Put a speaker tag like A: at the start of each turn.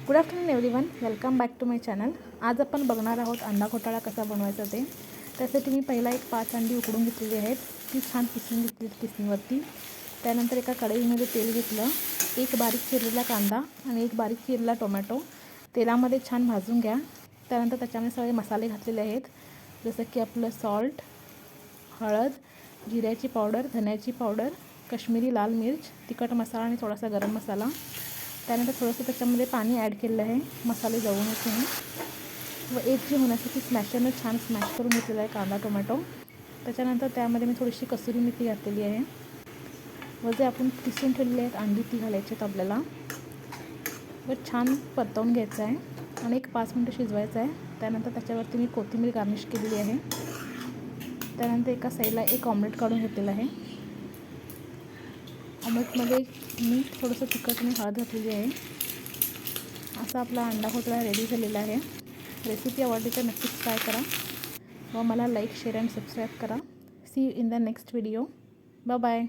A: Good afternoon everyone, welcome back to my channel. आज आपण बघणार आहोत अंडा घोटाळा कसा बनवायचा ते. त्यासाठी मी पहिला एक 5 अंडी उकडून घेतलेली आहेत. ती छान किसून घेतली किसणीवरती. त्यानंतर एका कढईमध्ये तेल घेतलं, एक बारीक चिरलेला कांदा आणि एक बारीक चिरलेला टोमॅटो तेलामध्ये छान भाजून घ्या. त्यानंतर त्याच्यामध्ये सगळे मसाले घातलेले आहेत, जसं की आपलं सॉल्ट, हळद, जिऱ्याची पावडर, धन्याची पावडर, काश्मीरी लाल मिर्च, तिखट मसाला आणि थोडासा गरम मसाला. त्यानंतर थोडंसं त्याच्यामध्ये पाणी ॲड केलेलं आहे मसाले जळूनच म्हणून, व एक जी होण्यासाठी स्मॅशरनं छान स्मॅश करून घेतलेला आहे कांदा टोमॅटो. त्याच्यानंतर त्यामध्ये मी थोडीशी कसुरी मेथी घातलेली आहे व जे आपण किसून ठेवलेले आहेत अंडी ती घालायची आहेत आपल्याला व छान परतवून घ्यायचं आहे आणि एक 5 मिनटं शिजवायचं आहे. त्यानंतर त्याच्यावरती मी कोथिंबीर गार्निश केलेली आहे. त्यानंतर एका साईडला एक ऑमलेट काढून घेतलेलं आहे. ऑमलेटमध्ये मीठ, थोडंसं तिखट आणि हळद घातलेली आहे. असा आपला अंडा घोटाळा रेडी झालेला आहे. रेसिपी आवडली तर नक्कीच ट्राय करा व मला लाईक, शेअर अँड सबस्क्राईब करा. See you in the next video. Bye bye.